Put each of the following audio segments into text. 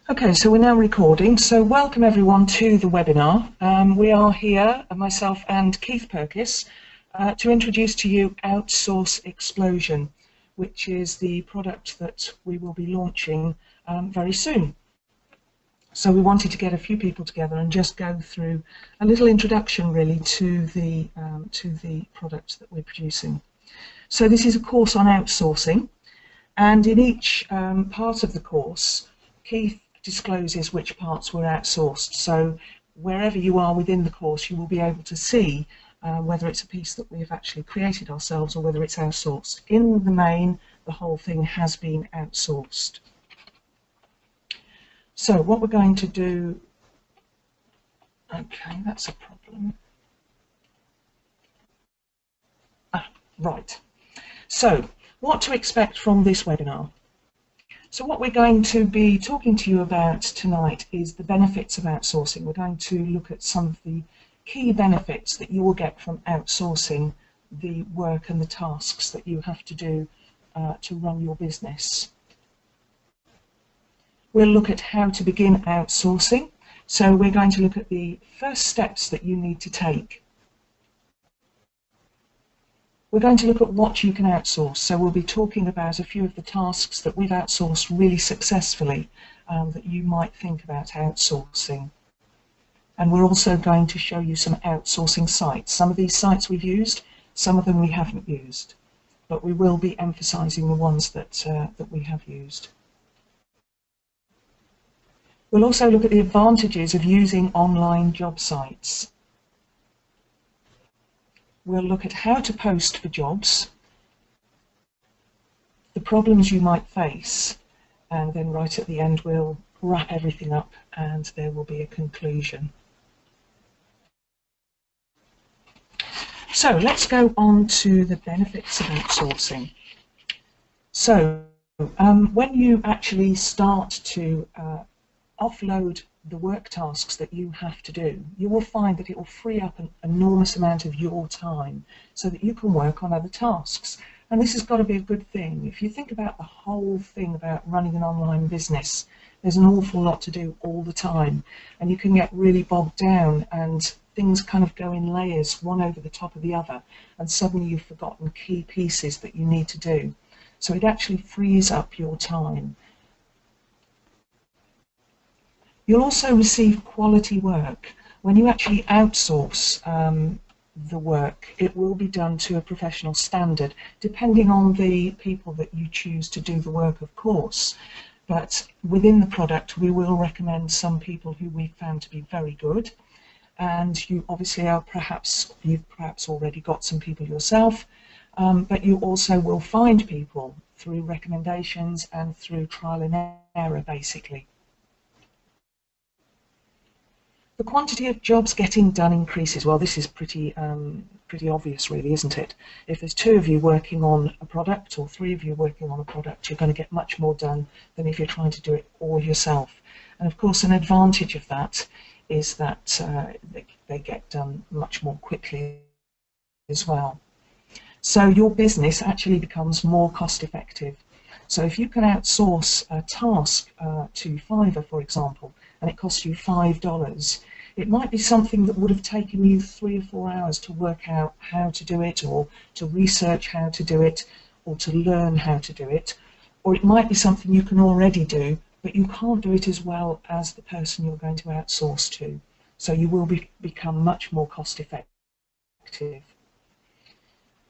Okay, so we're now recording. So welcome everyone to the webinar. We are here, myself and Keith Purkis, to introduce to you Outsource Explosion, which is the product that we will be launching very soon. So we wanted to get a few people together and just go through a little introduction really to the product that we're producing. So this is a course on outsourcing, and in each part of the course, Keith discloses which parts were outsourced. So wherever you are within the course, you will be able to see whether it's a piece that we have actually created ourselves or whether it's outsourced. In the main, the whole thing has been outsourced. So what we're going to do, okay, that's a problem. Right. So what to expect from this webinar? So what we're going to be talking to you about tonight is the benefits of outsourcing. We're going to look at some of the key benefits that you will get from outsourcing the work and the tasks that you have to do to run your business. We'll look at how to begin outsourcing. So we're going to look at the first steps that you need to take. We're going to look at what you can outsource. So we'll be talking about a few of the tasks that we've outsourced really successfully that you might think about outsourcing. And we're also going to show you some outsourcing sites. Some of these sites we've used, some of them we haven't used, but we will be emphasising the ones that we have used. We'll also look at the advantages of using online job sites. We'll look at how to post for jobs, the problems you might face, and then right at the end we'll wrap everything up and there will be a conclusion. So let's go on to the benefits of outsourcing. So when you actually start to offload the work tasks that you have to do, you will find that it will free up an enormous amount of your time so that you can work on other tasks. And this has got to be a good thing. If you think about the whole thing about running an online business, there's an awful lot to do all the time, and you can get really bogged down and things kind of go in layers, one over the top of the other, and suddenly you've forgotten key pieces that you need to do. So it actually frees up your time. You'll also receive quality work. When you actually outsource the work, it will be done to a professional standard, depending on the people that you choose to do the work, of course. But within the product, we will recommend some people who we've found to be very good. And you obviously you've perhaps already got some people yourself, but you also will find people through recommendations and through trial and error, basically. The quantity of jobs getting done increases. Well, this is pretty obvious, really, isn't it? If there's two of you working on a product or three of you working on a product, you're going to get much more done than if you're trying to do it all yourself. And of course, an advantage of that is that they get done much more quickly as well. So your business actually becomes more cost effective. So if you can outsource a task to Fiverr, for example, and it costs you $5, it might be something that would have taken you 3 or 4 hours to work out how to do it, or to research how to do it, or to learn how to do it. Or it might be something you can already do, but you can't do it as well as the person you're going to outsource to. So you will become much more cost effective.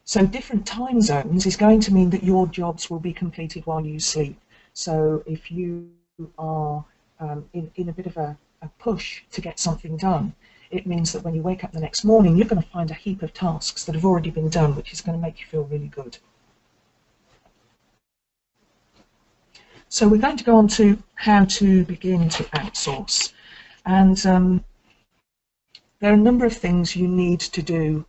So different time zones is going to mean that your jobs will be completed while you sleep. So if you are in a bit of a push to get something done, it means that when you wake up the next morning, you're going to find a heap of tasks that have already been done, which is going to make you feel really good. So we're going to go on to how to begin to outsource. And there are a number of things you need to do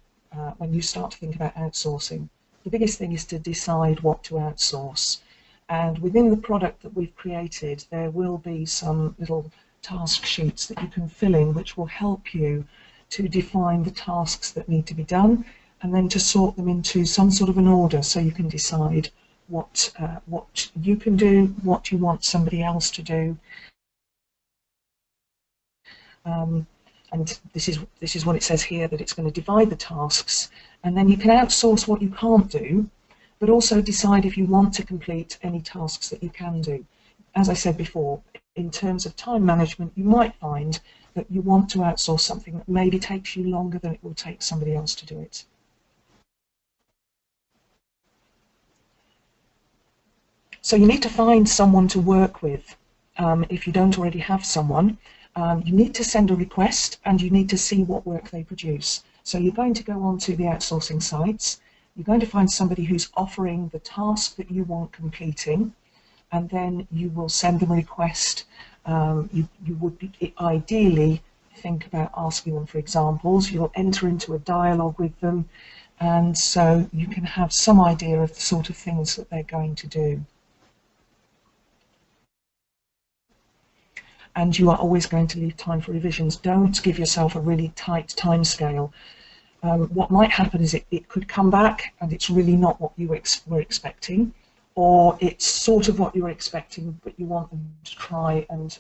when you start to think about outsourcing. The biggest thing is to decide what to outsource. And within the product that we've created, there will be some little task sheets that you can fill in, which will help you to define the tasks that need to be done, and then to sort them into some sort of an order so you can decide what you can do, what you want somebody else to do, And this is what it says here, that it's going to divide the tasks, and then you can outsource what you can't do, but also decide if you want to complete any tasks that you can do. As I said before, in terms of time management, you might find that you want to outsource something that maybe takes you longer than it will take somebody else to do it. So you need to find someone to work with. If you don't already have someone, you need to send a request and you need to see what work they produce. So you're going to go on to the outsourcing sites, you're going to find somebody who's offering the task that you want completing, and then you will send them a request. You would ideally think about asking them for examples. You'll enter into a dialogue with them, and so you can have some idea of the sort of things that they're going to do. And you are always going to leave time for revisions. Don't give yourself a really tight time scale. What might happen is it could come back and it's really not what you were expecting, or it's sort of what you were expecting, but you want them to try and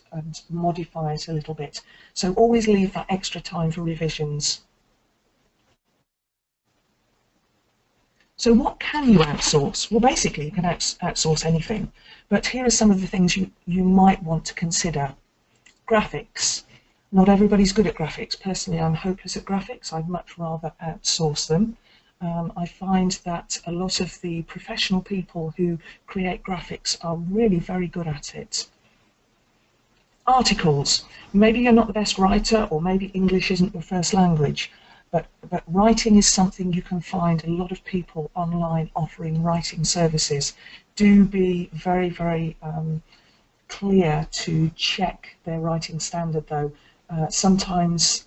modify it a little bit. So always leave that extra time for revisions. So what can you outsource? Well, basically you can outsource anything, but here are some of the things you might want to consider. Graphics. Not everybody's good at graphics. Personally, I'm hopeless at graphics. I'd much rather outsource them. I find that a lot of the professional people who create graphics are really very good at it. Articles. Maybe you're not the best writer, or maybe English isn't your first language, but writing is something you can find a lot of people online offering writing services. Do be very, very clear to check their writing standard, though. Sometimes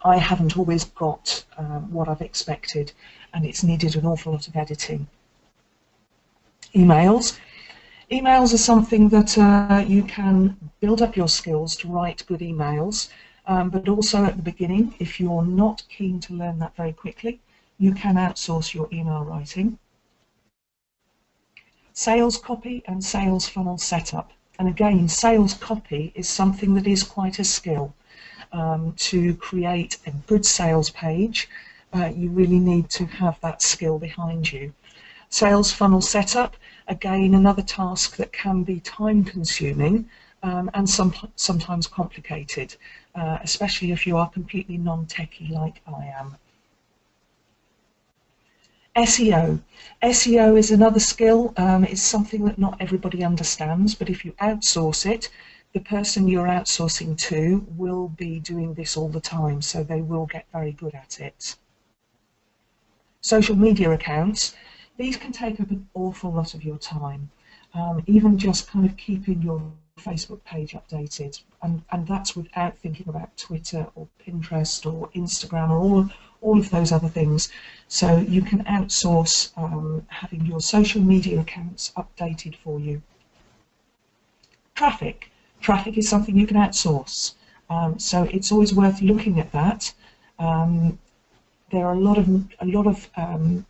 I haven't always got what I've expected, and it's needed an awful lot of editing. Emails. Emails are something that you can build up your skills to write good emails, but also at the beginning, if you're not keen to learn that very quickly, you can outsource your email writing. Sales copy and sales funnel setup. And again, sales copy is something that is quite a skill. To create a good sales page, you really need to have that skill behind you. Sales funnel setup, again, another task that can be time consuming and sometimes complicated, especially if you are completely non-techie like I am. SEO. SEO is another skill. It's something that not everybody understands, but if you outsource it, the person you're outsourcing to will be doing this all the time, so they will get very good at it. Social media accounts. These can take up an awful lot of your time. Even just kind of keeping your Facebook page updated, and that's without thinking about Twitter or Pinterest or Instagram or all of those other things. So you can outsource having your social media accounts updated for you. Traffic. Traffic is something you can outsource. So it's always worth looking at that. There are a lot of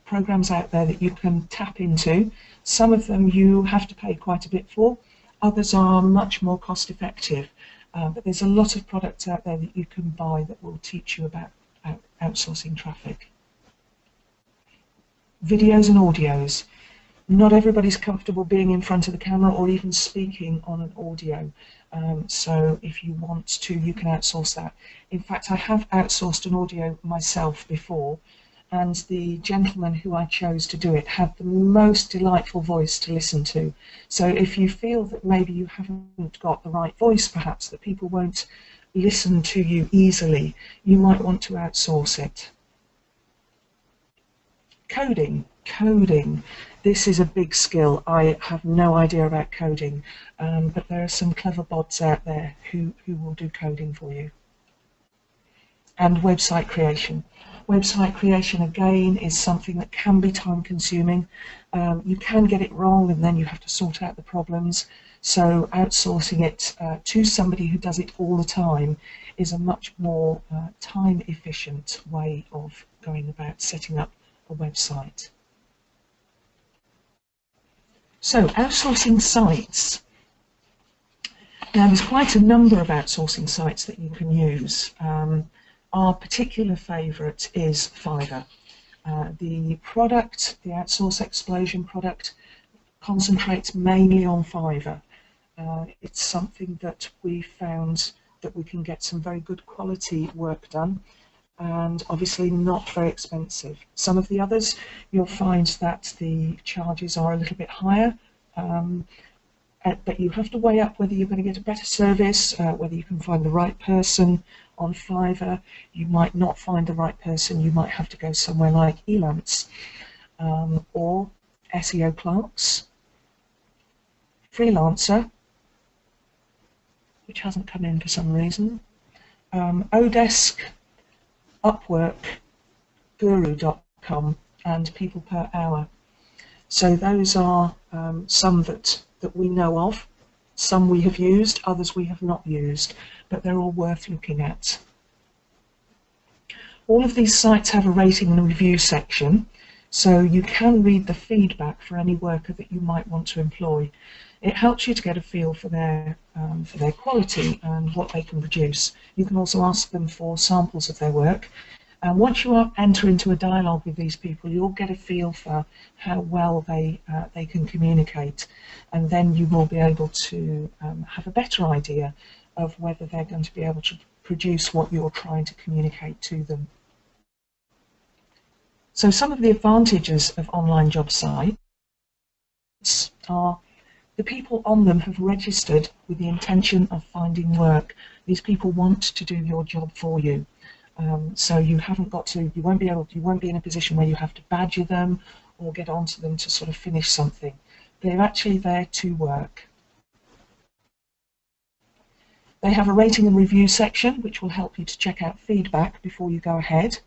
programs out there that you can tap into. Some of them you have to pay quite a bit for. Others are much more cost effective. But there's a lot of products out there that you can buy that will teach you about outsourcing traffic. Videos and audios. Not everybody's comfortable being in front of the camera or even speaking on an audio. So if you want to, you can outsource that. In fact, I have outsourced an audio myself before, and the gentleman who I chose to do it had the most delightful voice to listen to. So if you feel that maybe you haven't got the right voice, perhaps, that people won't listen to you easily, you might want to outsource it. Coding. This is a big skill. I have no idea about coding, but there are some clever bots out there who will do coding for you. And website creation. Website creation, again, is something that can be time consuming. You can get it wrong and then you have to sort out the problems. So outsourcing it to somebody who does it all the time is a much more time efficient way of going about setting up a website. So outsourcing sites. Now, there's quite a number of outsourcing sites that you can use. Our particular favourite is Fiverr. The product, the Outsource Explosion product, concentrates mainly on Fiverr. It's something that we found that we can get some very good quality work done, and obviously not very expensive. Some of the others, you'll find that the charges are a little bit higher, but you have to weigh up whether you're going to get a better service, whether you can find the right person. On Fiverr, you might not find the right person. You might have to go somewhere like Elance, or SEO Clerks, Freelancer, which hasn't come in for some reason, Odesk, Upwork, Guru.com, and People Per Hour. So those are some that we know of. Some we have used, others we have not used, but they're all worth looking at. All of these sites have a rating and review section, so you can read the feedback for any worker that you might want to employ. It helps you to get a feel for their quality and what they can produce. You can also ask them for samples of their work. And once you enter into a dialogue with these people, you'll get a feel for how well they can communicate, and then you will be able to have a better idea of whether they're going to be able to produce what you're trying to communicate to them. So some of the advantages of online job sites are the people on them have registered with the intention of finding work. These people want to do your job for you. So you haven't got to, you won't be in a position where you have to badger them or get onto them to sort of finish something. They're actually there to work. They have a rating and review section, which will help you to check out feedback before you go ahead.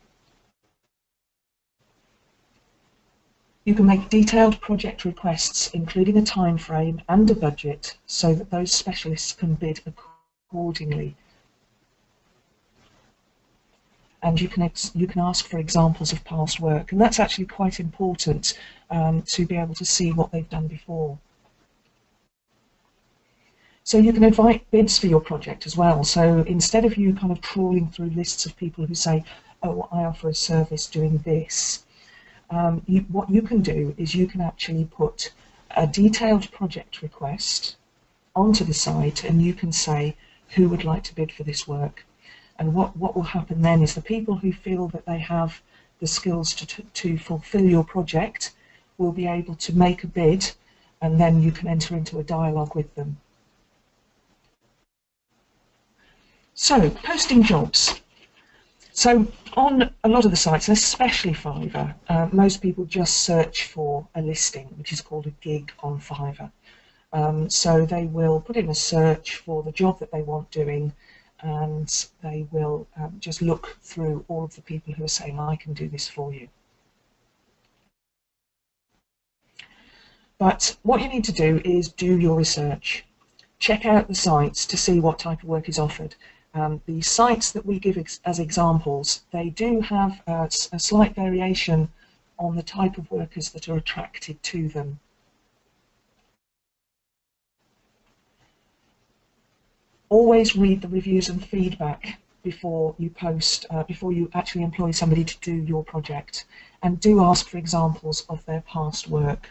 You can make detailed project requests, including a time frame and a budget, so that those specialists can bid accordingly. And you can ask for examples of past work, and that's actually quite important to be able to see what they've done before. So you can invite bids for your project as well. So instead of you kind of trawling through lists of people who say, oh, I offer a service doing this, what you can do is you can actually put a detailed project request onto the site, and you can say who would like to bid for this work. And what will happen then is the people who feel that they have the skills to fulfill your project will be able to make a bid, and then you can enter into a dialogue with them. So, posting jobs. So on a lot of the sites, and especially Fiverr, most people just search for a listing, which is called a gig on Fiverr. So they will put in a search for the job that they want doing, and they will just look through all of the people who are saying, I can do this for you. But what you need to do is do your research. Check out the sites to see what type of work is offered. The sites that we give as examples, they do have a slight variation on the type of workers that are attracted to them. Always read the reviews and feedback before you post, before you actually employ somebody to do your project, and do ask for examples of their past work.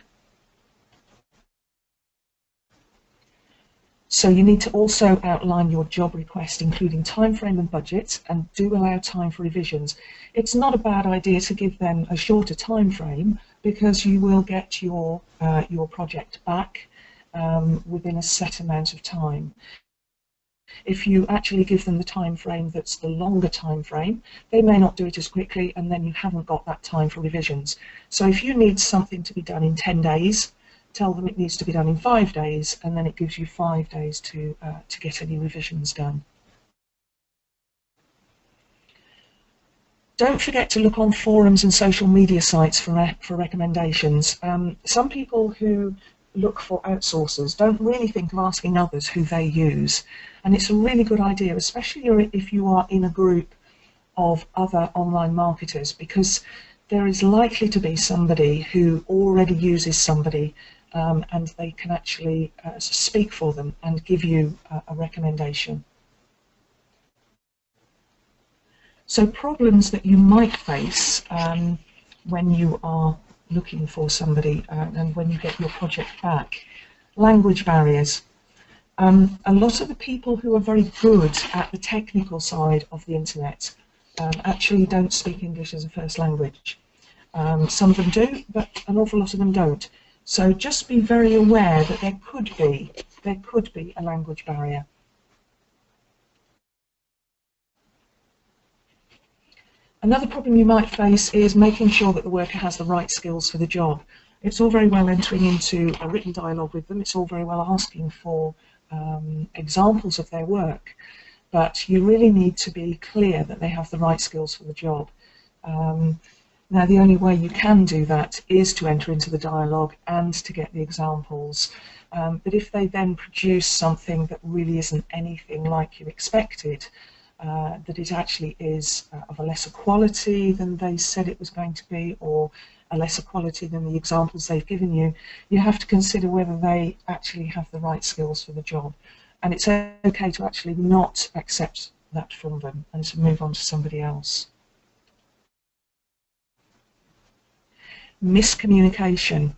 So you need to also outline your job request, including time frame and budget, and do allow time for revisions. It's not a bad idea to give them a shorter time frame, because you will get your project back within a set amount of time. If you actually give them the time frame that's the longer time frame, they may not do it as quickly, and then you haven't got that time for revisions. So if you need something to be done in 10 days, tell them it needs to be done in 5 days, and then it gives you 5 days to get any revisions done. Don't forget to look on forums and social media sites for recommendations. Some people who look for outsourcers don't really think of asking others who they use, and it's a really good idea, especially if you are in a group of other online marketers, because there is likely to be somebody who already uses somebody and they can actually speak for them and give you a recommendation. So problems that you might face when you are looking for somebody and when you get your project back. Language barriers. A lot of the people who are very good at the technical side of the internet actually don't speak English as a first language. Some of them do, but an awful lot of them don't. So just be very aware that there could be a language barrier. Another problem you might face is making sure that the worker has the right skills for the job. It's all very well entering into a written dialogue with them, it's all very well asking for examples of their work, but you really need to be clear that they have the right skills for the job. Now the only way you can do that is to enter into the dialogue and to get the examples. But if they then produce something that really isn't anything like you expected, that it actually is of a lesser quality than they said it was going to be, or a lesser quality than the examples they've given you, you have to consider whether they actually have the right skills for the job. And it's okay to actually not accept that from them and to move on to somebody else. Miscommunication.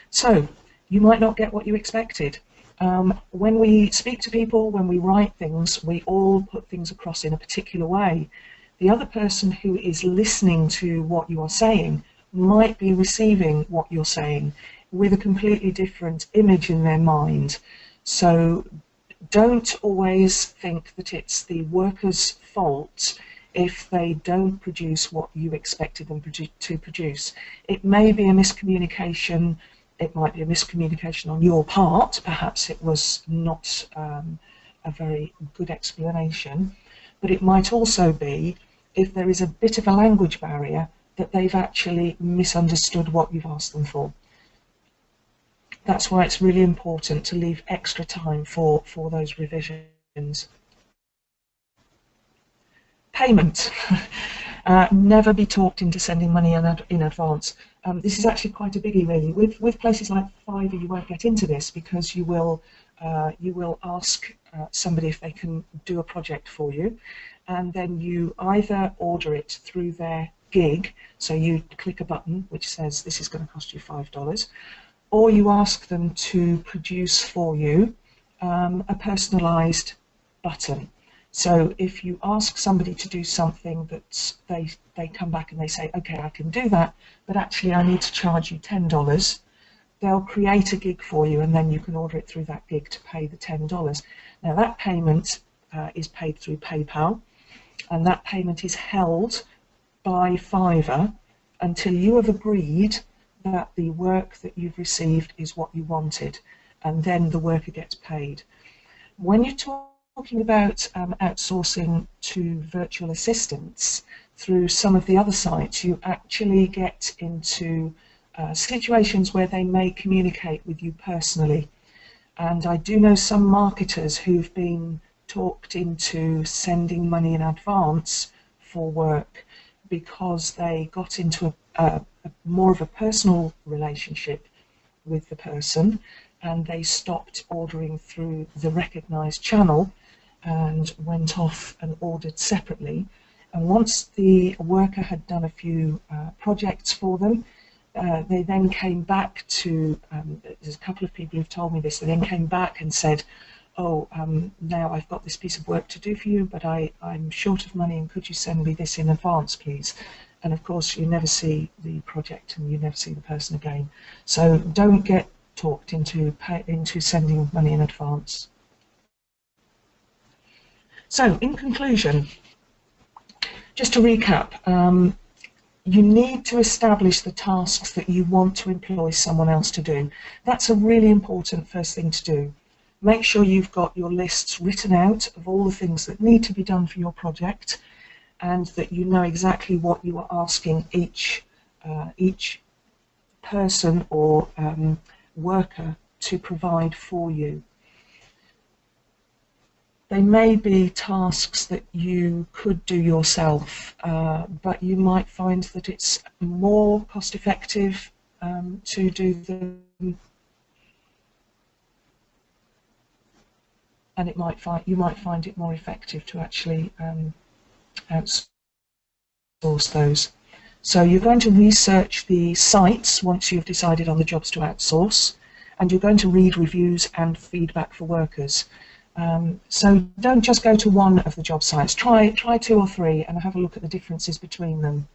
So you might not get what you expected. When we speak to people, when we write things, we all put things across in a particular way. The other person who is listening to what you are saying might be receiving what you're saying with a completely different image in their mind. So don't always think that it's the worker's fault if they don't produce what you expected them to produce. It may be a miscommunication. It might be a miscommunication on your part. Perhaps it was not a very good explanation, but it might also be, if there is a bit of a language barrier, that they've actually misunderstood what you've asked them for. That's why it's really important to leave extra time for those revisions. Payment. Never be talked into sending money in advance. This is actually quite a biggie, really. With places like Fiverr, you won't get into this because you will ask somebody if they can do a project for you, and then you either order it through their gig, so you click a button which says this is going to cost you $5, or you ask them to produce for you a personalised button. So if you ask somebody to do something that they come back and they say, okay, I can do that, but actually I need to charge you $10, they'll create a gig for you, and then you can order it through that gig to pay the $10. Now that payment is paid through PayPal, and that payment is held by Fiverr until you have agreed that the work that you've received is what you wanted, and then the worker gets paid. When you're talking about outsourcing to virtual assistants through some of the other sites, you actually get into situations where they may communicate with you personally. And I do know some marketers who've been talked into sending money in advance for work because they got into a more of a personal relationship with the person, and they stopped ordering through the recognised channel and went off and ordered separately. And once the worker had done a few projects for them, they then came back to, there's a couple of people who've told me this, they then came back and said, oh, now I've got this piece of work to do for you, but I'm short of money, and could you send me this in advance, please? And of course you never see the project and you never see the person again. So don't get talked into sending money in advance. So in conclusion, just to recap, you need to establish the tasks that you want to employ someone else to do. That's a really important first thing to do. Make sure you've got your lists written out of all the things that need to be done for your project, and that you know exactly what you are asking each person or worker to provide for you. They may be tasks that you could do yourself, but you might find that it's more cost effective to do them and you might find it more effective to actually outsource those. So you're going to research the sites once you've decided on the jobs to outsource, and you're going to read reviews and feedback for workers. So don't just go to one of the job sites. Try 2 or 3 and have a look at the differences between them.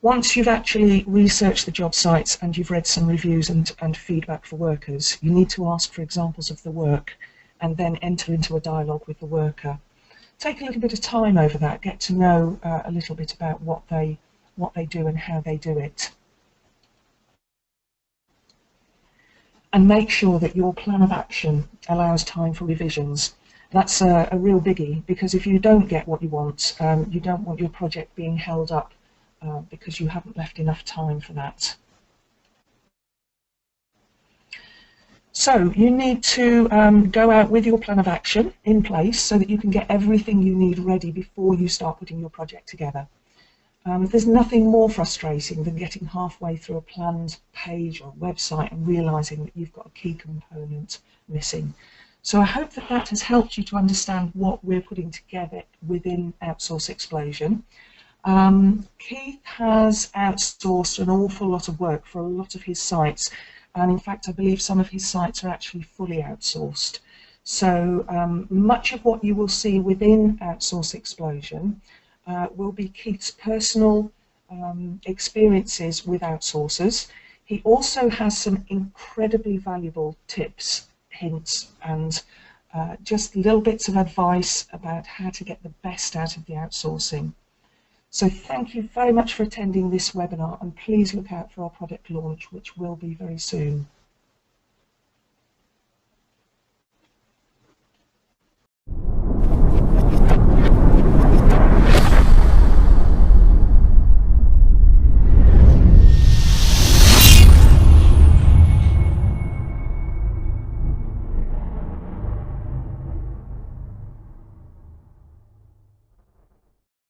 Once you've actually researched the job sites and you've read some reviews and feedback for workers, you need to ask for examples of the work and then enter into a dialogue with the worker. Take a little bit of time over that, get to know a little bit about what they do and how they do it. And make sure that your plan of action allows time for revisions. That's a real biggie, because if you don't get what you want, you don't want your project being held up because you haven't left enough time for that. So you need to go out with your plan of action in place so that you can get everything you need ready before you start putting your project together. There's nothing more frustrating than getting halfway through a planned page or website and realising that you've got a key component missing. So I hope that that has helped you to understand what we're putting together within Outsource Explosion. Keith has outsourced an awful lot of work for a lot of his sites, and in fact I believe some of his sites are actually fully outsourced. So much of what you will see within Outsource Explosion will be Keith's personal experiences with outsourcers. He also has some incredibly valuable tips, hints, and just little bits of advice about how to get the best out of the outsourcing. So thank you very much for attending this webinar, and please look out for our product launch, which will be very soon.